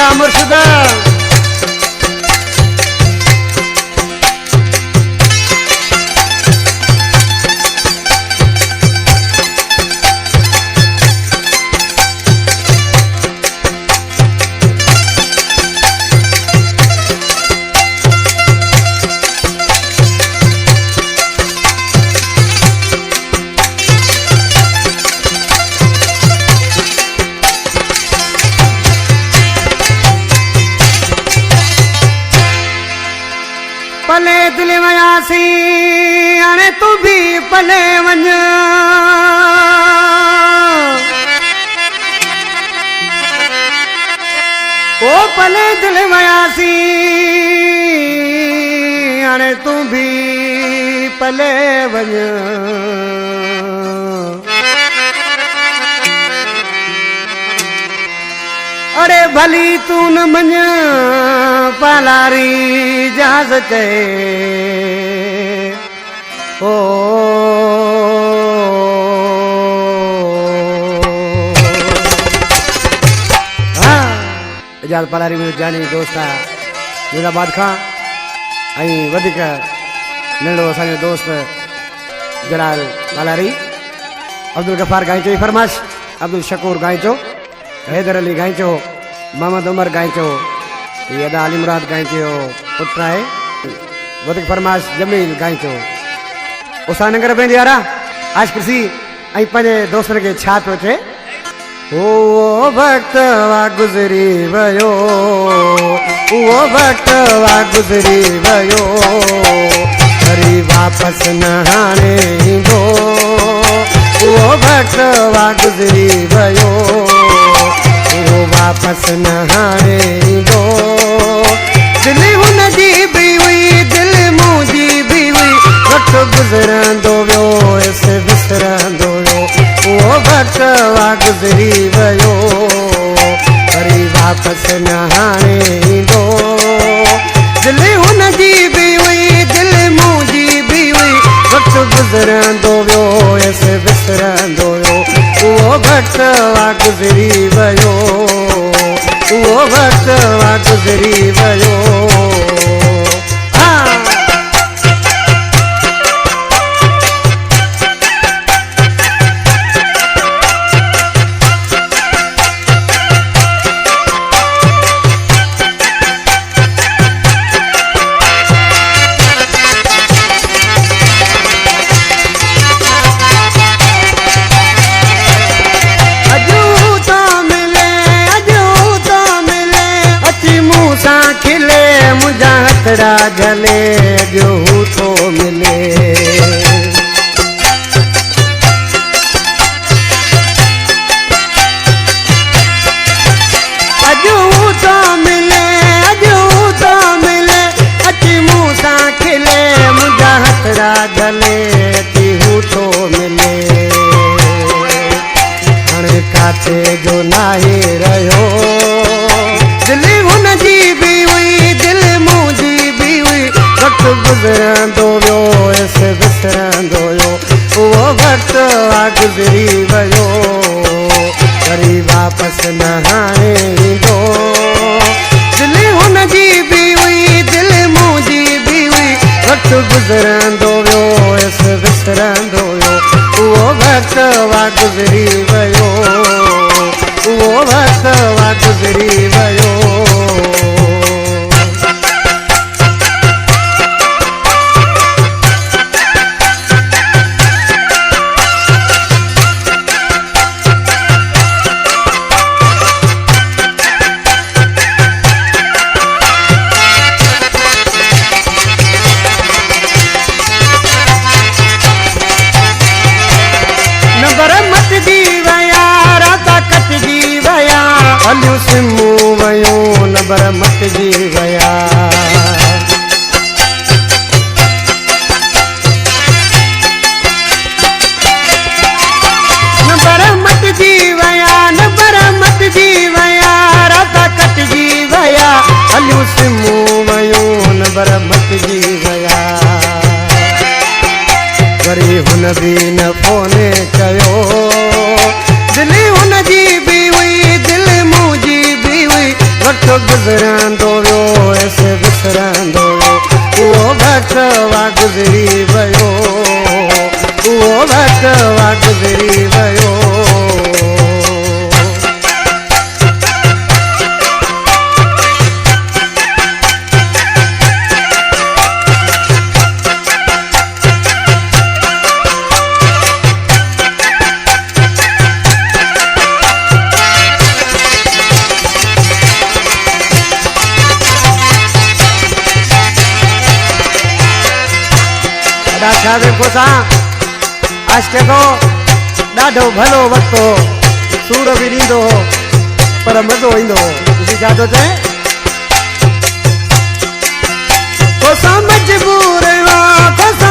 वाह मुर्शिदा। पले दिल वयासी हाणे तू भी पले वञ, ओ पले दिल वयासी हाणे तू भी पले वञ। अरे भली तू न मञ पालारी जहाज चए ओ हाँ इजाज़ पालारी में जानी दोस्त आहे मुरादाबाद खां ऐं वधीक नंढो असांजो दोस्त जलाल पालारी, अब्दुल गफ़ार गांइचो फरमाश, अब्दुल शकूर गांइचो, हैदर अली गांइचो, मोहम्मद उमर गांइचो, ये अदा अली मुराद गांइचो पुट आहे, वधीक फरमाश जमील गांइचो। उसा नगर वेंदी यारा आश कृषि ऐं पंहिंजे दोस्तनि खे छा पियो थिए। ओ वक्त वा गुज़री वियो, उहो वक्त वा गुज़री वियो, वरी वापसि न हाणे ईंदो, उहो वक्त वा गुज़री वियो, उहो वापसि न हाणे ईंदो। दिल हुनजी बि हुई, दिल मुंहिंजी बि हुई, वक़्तु गुज़रंदो वियो एसे विसरंदो वियो, उहो वक़्तु वा गुज़री वियो, वरी वापसि न हाणे ईंदो। दिल हुनजी बि हुई, दिल मुंहिंजी बि हुई, वक़्तु गुज़रंदो वियो एसे विसरंदो वियो, उहो वक़्तु वा गुज़री वियो, उहो वक़्तु वा गुज़री वियो। खिले मुझा हथड़ा गले जो तो मिले, अजू तो मिले, अजू तो मिले, अची मुँह सा खिले मुझा हथड़ा गले तिहू तो मिले। हाणे काथे जो नाहे रहियो, दिल हुनजी बि हुई, दिल मुंहिंजी बि हुई, वक़्तु गुज़रंदो वियो एसे विसरंदो वियो, उहो वक़्तु वा गुज़री वियो, वरी वापसि न हाणे ईंदो। दिल हुनजी बि हुई, दिल मुंहिंजी बि हुई, वक़्तु गुज़रंदो वियो एसे विसरंदो वियो, उहो वक़्तु वा गुज़री वियो, उहो वक़्तु वा गुज़री वियो। हलियूं सिमूं वयूं नंबर मटिजी विया, नंबर मटिजी विया, नंबर मटिजी विया, राता कटिजी विया, हलियूं सिमूं वयूं नंबर मटिजी विया। वरी हुन बि न फोन कयो, दिल हुनजी बि हुई, दिल मुंहिंजी बि हुई, वक़्तु वक्त गुज़रंदो वियो ऐसे विसरंदो वियो वो वक्त वा गुज़री वियो वो वक्त वा गुज़री वियो आशिक़ को ॾाढो भलो वक्त हो सूर भी ॾींदो हो पर मज़ो ईंदो हो छा थो चए कोसो मजबूर हो एस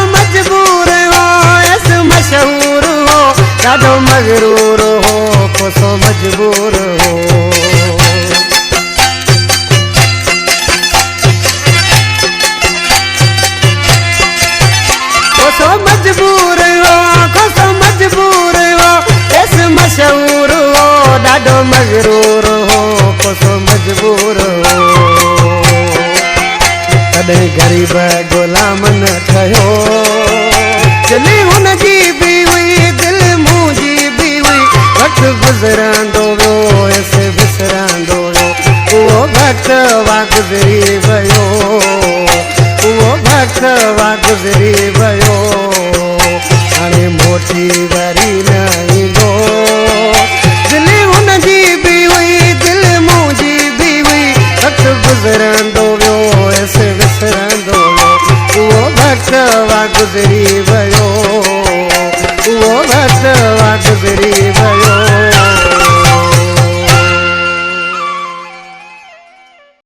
मशहूर हो ॾाढो मगरूर हो कोसो मजबूर हो मशहूर हो ॾाढो मगरूर हो कोसो मजबूर हो कॾहिं ग़रीब ग़ुलाम न ठहियो दिलि हुनजी बि हुई दिलि मुंहिंजी बि हुई वक़्तु गुज़रंदो वियो ऐसे विसरंदो वियो उहो वक़्तु वा गुज़री वियो उहो वक़्तु वा गुज़री वियो हाणे मोटी वरी न ईंदो दिलि हुनजी बि हुई दिलि मुंहिंजी बि हुई वक़्तु गुज़रंदो वियो ऐसे विसरंदो वियो उहो वक़्तु वा गुज़री वियो उहो वक़्तु वा गुज़री वियो